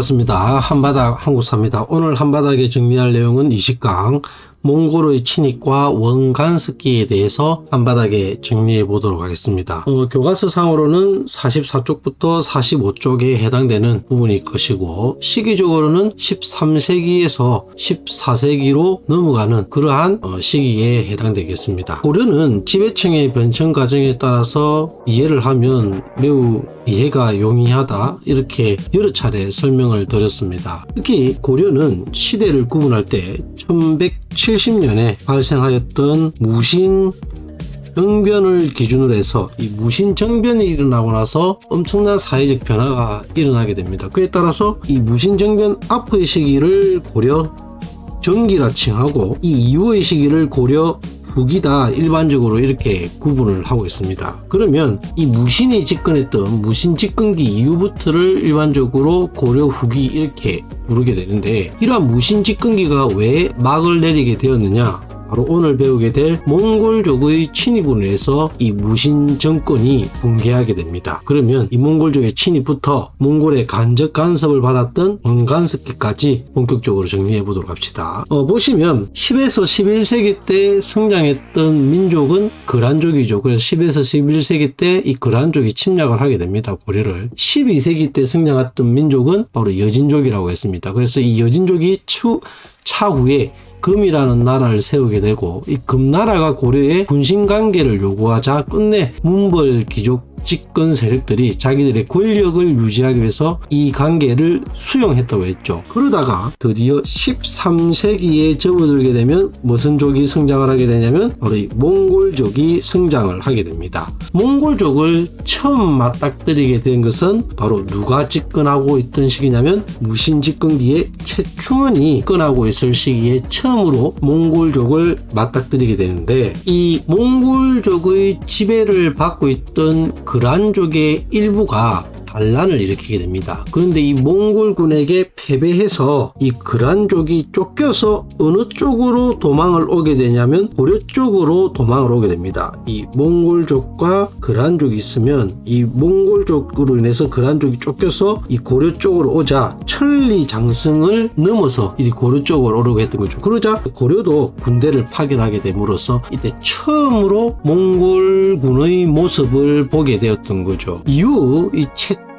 반갑습니다. 한바닥 한국사입니다. 오늘 한바닥에 정리할 내용은 20강 몽골의 침입과 원간습기에 대해서 한바닥에 정리해 보도록 하겠습니다. 교과서상으로는 44쪽부터 45쪽에 해당되는 부분일 것이고 시기적으로는 13세기에서 14세기로 넘어가는 그러한 시기에 해당되겠습니다. 고려는 지배층의 변천 과정에 따라서 이해를 하면 매우 이해가 용이하다 이렇게 여러 차례 설명을 드렸습니다. 특히 고려는 시대를 구분할 때 1170년에 발생하였던 무신정변을 기준으로 해서 이 무신정변이 일어나고 나서 엄청난 사회적 변화가 일어나게 됩니다. 그에 따라서 이 무신정변 앞의 시기를 고려 정기라 칭하고 이 이후의 시기를 고려 후기다 일반적으로 이렇게 구분을 하고 있습니다. 그러면 이 무신이 집권했던 무신 집권기 이후부터를 일반적으로 고려 후기 이렇게 부르게 되는데 이러한 무신 집권기가 왜 막을 내리게 되었느냐? 바로 오늘 배우게 될 몽골족의 침입으로 해서 이 무신 정권이 붕괴하게 됩니다. 그러면 이 몽골족의 침입부터 몽골의 간접 간섭을 받았던 원간습기까지 본격적으로 정리해 보도록 합시다. 보시면 10에서 11세기 때 성장했던 민족은 거란족이죠. 그래서 10에서 11세기 때 이 거란족이 침략을 하게 됩니다. 고려를. 12세기 때 성장했던 민족은 바로 여진족이라고 했습니다. 그래서 이 여진족이 차후에 금이라는 나라를 세우게 되고 이 금나라가 고려의 군신관계를 요구하자 끝내 문벌 귀족 집권 세력들이 자기들의 권력을 유지하기 위해서 이 관계를 수용했다고 했죠. 그러다가 드디어 13세기에 접어들게 되면 무슨 족이 성장을 하게 되냐면 바로 이 몽골족이 성장을 하게 됩니다. 몽골족을 처음 맞닥뜨리게 된 것은 바로 누가 집권하고 있던 시기냐면 무신 집권기에 최충원이 집권하고 있을 시기에 처음으로 몽골족을 맞닥뜨리게 되는데 이 몽골족의 지배를 받고 있던 거란족의 일부가 반란을 일으키게 됩니다. 그런데 이 몽골군에게 패배해서 이 거란족이 쫓겨서 어느 쪽으로 도망을 오게 되냐면 고려 쪽으로 도망을 오게 됩니다. 이 몽골족과 거란족이 있으면 이 몽골족으로 인해서 거란족이 쫓겨서 이 고려 쪽으로 오자 천리장성을 넘어서 이 고려 쪽으로 오려고 했던 거죠. 그러자 고려도 군대를 파견하게 됨으로써 이때 처음으로 몽골군의 모습을 보게 되었던 거죠. 이후 이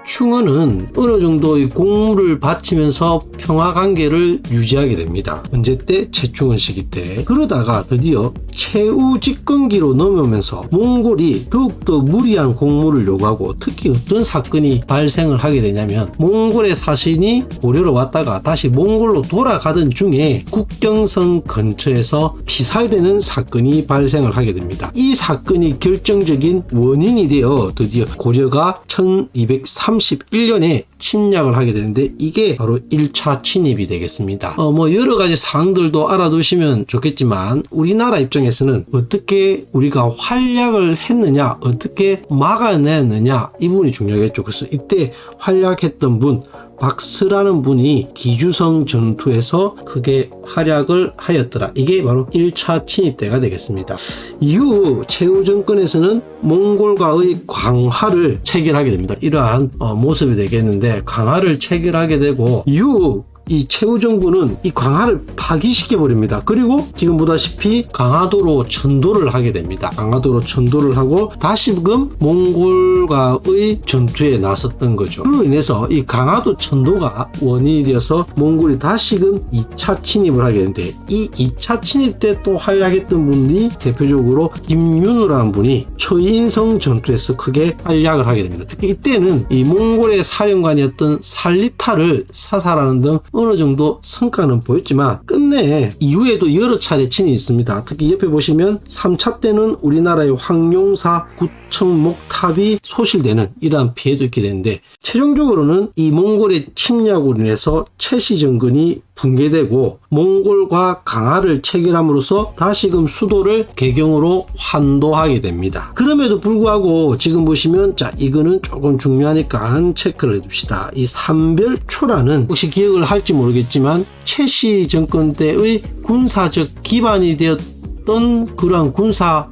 충원은 어느 정도의 공물을 바치면서 평화관계를 유지하게 됩니다. 언제 때? 최충원 시기 때. 그러다가 드디어 최우 집권기로 넘어오면서 몽골이 더욱더 무리한 공물을 요구하고 특히 어떤 사건이 발생을 하게 되냐면 몽골의 사신이 고려로 왔다가 다시 몽골로 돌아가던 중에 국경선 근처에서 피살되는 사건이 발생을 하게 됩니다. 이 사건이 결정적인 원인이 되어 드디어 고려가 1231년에 침략을 하게 되는데 이게 바로 1차 침입이 되겠습니다. 여러 가지 사항들도 알아두시면 좋겠지만 우리나라 입장에서는 어떻게 우리가 활약을 했느냐, 어떻게 막아냈느냐 이 부분이 중요하겠죠. 그래서 이때 활약했던 분 박스라는 분이 기주성 전투에서 크게 활약을 하였더라. 이게 바로 1차 침입대가 되겠습니다. 이후 최우 정권에서는 몽골과의 광화를 체결하게 됩니다. 이러한 모습이 되겠는데 광화를 체결하게 되고 이후 이 최우 정부는 이 광화를 파기시켜 버립니다. 그리고 지금 보다시피 강화도로 천도를 하게 됩니다. 강화도로 천도를 하고 다시금 몽골과의 전투에 나섰던 거죠. 그로 인해서 이 강화도 천도가 원인이 되어서 몽골이 다시금 2차 침입을 하게 되는데 이 2차 침입 때 또 활약했던 분이 대표적으로 김윤우라는 분이 처인성 전투에서 크게 활약을 하게 됩니다. 특히 이때는 이 몽골의 사령관이었던 살리타를 사살하는 등 어느 정도 성과는 보였지만 끝내 이후에도 여러 차례 침입이 있습니다. 특히 옆에 보시면 3차 때는 우리나라의 황룡사 구청목탑이 소실되는 이러한 피해도 있게 되는데 최종적으로는 이 몽골의 침략으로 인해서 최씨 정권이 붕괴되고 몽골과 강화를 체결함으로써 다시금 수도를 개경으로 환도하게 됩니다. 그럼에도 불구하고 지금 보시면 자 이거는 조금 중요하니까 체크를 해둡시다. 이 삼별초라는 혹시 기억을 할지 모르겠지만 최씨 정권 때의 군사적 기반이 되었던 그러한 군사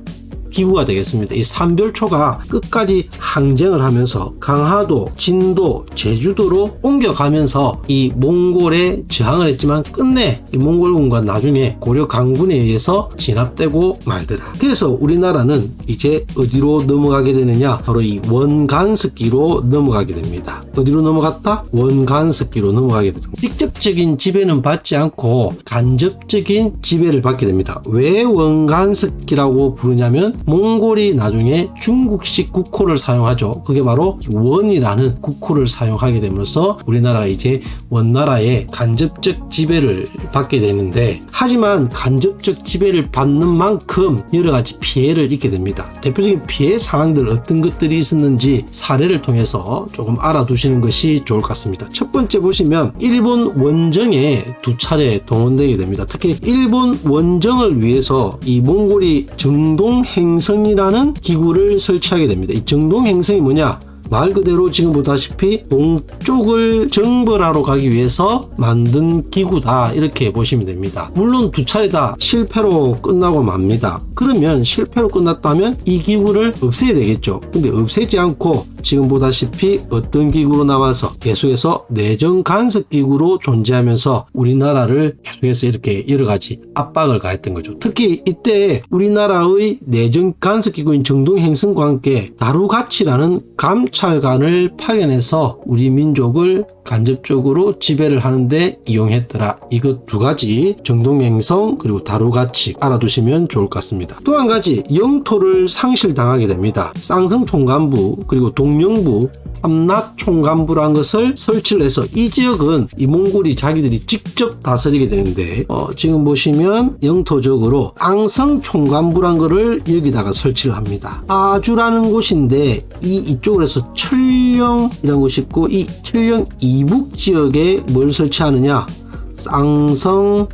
기구가 되겠습니다. 이 삼별초가 끝까지 항쟁을 하면서 강화도, 진도, 제주도로 옮겨가면서 이 몽골에 저항을 했지만 끝내 이 몽골군과 나중에 고려 강군에 의해서 진압되고 말더라. 그래서 우리나라는 이제 어디로 넘어가게 되느냐, 바로 이 원간습기로 넘어가게 됩니다. 어디로 넘어갔다? 원간습기로 넘어가게 되죠. 직접적인 지배는 받지 않고 간접적인 지배를 받게 됩니다. 왜 원간습기라고 부르냐면 몽골이 나중에 중국식 국호를 사용하죠. 그게 바로 원이라는 국호를 사용하게 됨으로써 우리나라가 이제 원나라의 간접적 지배를 받게 되는데, 하지만 간접적 지배를 받는 만큼 여러 가지 피해를 입게 됩니다. 대표적인 피해 상황들 어떤 것들이 있었는지 사례를 통해서 조금 알아두시는 것이 좋을 것 같습니다. 첫 번째 보시면 일본 원정에 2차례 동원되게 됩니다. 특히 일본 원정을 위해서 이 몽골이 정동행성이라는 기구를 설치하게 됩니다. 이 정동행성이 뭐냐? 말 그대로 지금 보다시피 동쪽을 정벌하러 가기 위해서 만든 기구다, 이렇게 보시면 됩니다. 물론 2차례 다 실패로 끝나고 맙니다. 그러면 실패로 끝났다면 이 기구를 없애야 되겠죠. 근데 없애지 않고 지금 보다시피 어떤 기구로 나와서 계속해서 내정 간섭 기구로 존재하면서 우리나라를 계속해서 이렇게 여러 가지 압박을 가했던 거죠. 특히 이때 우리나라의 내정 간섭 기구인 정동행성과 함께 다루가치라는 감찰관을 파견해서 우리 민족을 간접적으로 지배를 하는데 이용했더라. 이것 2가지, 정동행성 그리고 다루가치 알아두시면 좋을 것 같습니다. 또 한 가지, 영토를 상실당하게 됩니다. 쌍성 총관부 그리고 동령부, 함낫 총관부라는 것을 설치를 해서 이 지역은 이 몽골이 자기들이 직접 다스리게 되는데, 지금 보시면 영토적으로 앙성 총관부라는 것을 여기다가 설치를 합니다. 아주라는 곳인데 이쪽으로 해서 철령이라는 곳이 있고, 이 철령 이북 지역에 뭘 설치하느냐, 쌍성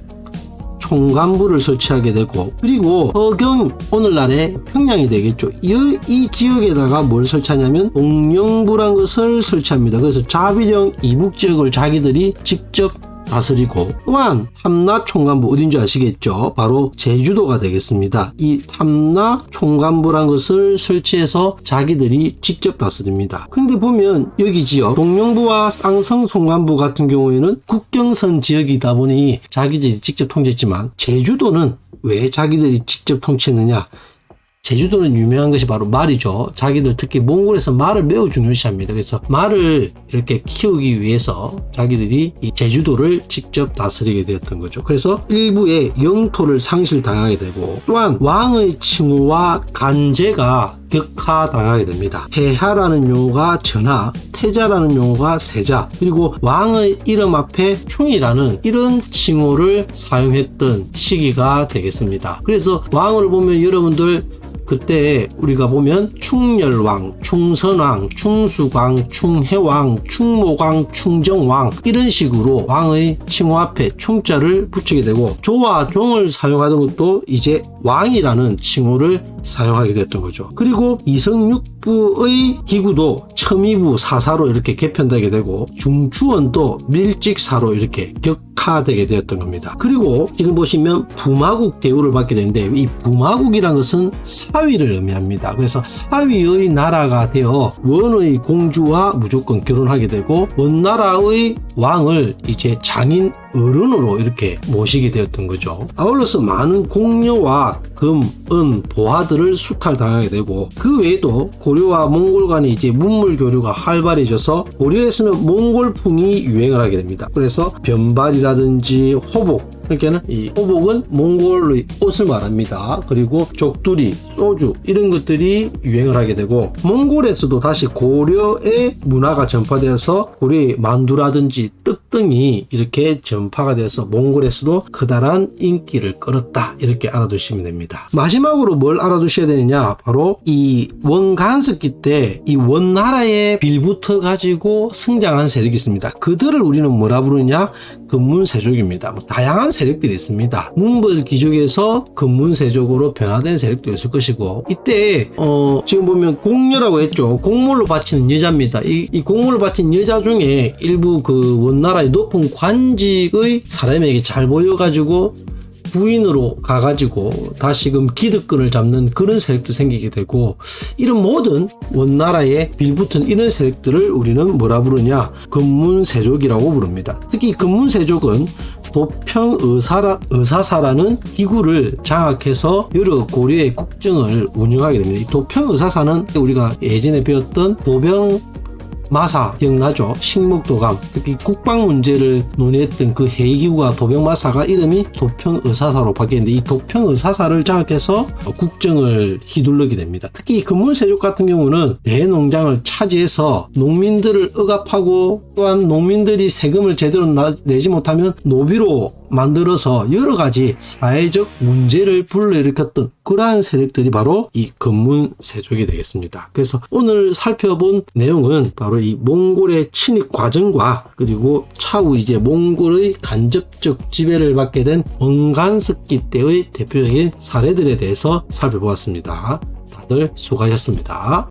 총관부를 설치하게 되고, 그리고 허경, 오늘날의 평양이 되겠죠. 이 지역에다가 뭘 설치하냐면 동령부란 것을 설치합니다. 그래서 자비령 이북 지역을 자기들이 직접 다스리고, 또한 함나 총관부 어딘지 아시겠죠? 바로 제주도가 되겠습니다. 이 함나 총관부란 것을 설치해서 자기들이 직접 다스립니다. 근데 보면 여기 지역 동령부와 쌍성 총관부 같은 경우에는 국경선 지역이다 보니 자기들이 직접 통치했지만, 제주도는 왜 자기들이 직접 통치했느냐? 제주도는 유명한 것이 바로 말이죠. 자기들 특히 몽골에서 말을 매우 중요시합니다. 그래서 말을 이렇게 키우기 위해서 자기들이 이 제주도를 직접 다스리게 되었던 거죠. 그래서 일부의 영토를 상실당하게 되고, 또한 왕의 칭호와 간제가 격하당하게 됩니다. 폐하라는 용어가 전하, 태자라는 용어가 세자, 그리고 왕의 이름 앞에 충이라는 이런 칭호를 사용했던 시기가 되겠습니다. 그래서 왕을 보면 여러분들 그때 우리가 보면 충렬왕, 충선왕, 충수광, 충해왕, 충모광, 충정왕, 이런 식으로 왕의 칭호 앞에 충자를 붙이게 되고, 조와 종을 사용하던 것도 이제 왕이라는 칭호를 사용하게 됐던 거죠. 그리고 이성육부의 기구도 첨의부 사사로 이렇게 개편되게 되고, 중추원도 밀직사로 이렇게 격하되게 되었던 겁니다. 그리고 지금 보시면 부마국 대우를 받게 되는데, 이 부마국이라는 것은 사위를 의미합니다. 그래서 사위의 나라가 되어 원의 공주와 무조건 결혼하게 되고, 원나라의 왕을 이제 장인 어른으로 이렇게 모시게 되었던 거죠. 아울러서 많은 공녀와 금, 은, 보화들을 수탈당하게 되고, 그 외에도 고려와 몽골 간의 이제 문물 교류가 활발해져서 고려에서는 몽골풍이 유행을 하게 됩니다. 그래서 변발이라든지 호복, 그러니까는 이 호복은 몽골의 옷을 말합니다. 그리고 족두리, 소주 이런 것들이 유행을 하게 되고, 몽골에서도 다시 고려의 문화가 전파되어서 고려의 만두라든지 떡 등이 이렇게 전파가 되어서 몽골에서도 커다란 인기를 끌었다, 이렇게 알아두시면 됩니다. 마지막으로 뭘 알아두셔야 되느냐, 바로 이 원간섭기 때 이 원나라에 빌붙어 가지고 성장한 세력이 있습니다. 그들을 우리는 뭐라 부르냐, 근문세족입니다. 다양한 세력들이 있습니다. 문벌 귀족에서 근문세족으로 변화된 세력도 있을 것이고, 이때 지금 보면 공녀라고 했죠. 공물로 바치는 여자입니다. 이 공물로 바친 여자 중에 일부 그 원나라의 높은 관직의 사람에게 잘 보여가지고 부인으로 가가지고 다시금 기득권을 잡는 그런 세력도 생기게 되고, 이런 모든 원나라에 빌붙은 이런 세력들을 우리는 뭐라 부르냐, 근문세족이라고 부릅니다. 특히 근문세족은 도평의사사라는 기구를 장악해서 여러 고려의 국정을 운영하게 됩니다. 이 도평의사사는 우리가 예전에 배웠던 도병마사 기억나죠? 식목도감, 특히 국방 문제를 논의했던 그 회의기구가 도병마사가 이름이 도평의사사로 바뀌었는데, 이 도평의사사를 장악해서 국정을 휘둘르게 됩니다. 특히 이 근문세족 같은 경우는 대농장을 차지해서 농민들을 억압하고, 또한 농민들이 세금을 제대로 내지 못하면 노비로 만들어서 여러 가지 사회적 문제를 불러일으켰던 그러한 세력들이 바로 이 근문세족이 되겠습니다. 그래서 오늘 살펴본 내용은 바로 이 몽골의 침입 과정과, 그리고 차후 이제 몽골의 간접적 지배를 받게 된 원간석기 때의 대표적인 사례들에 대해서 살펴보았습니다. 다들 수고하셨습니다.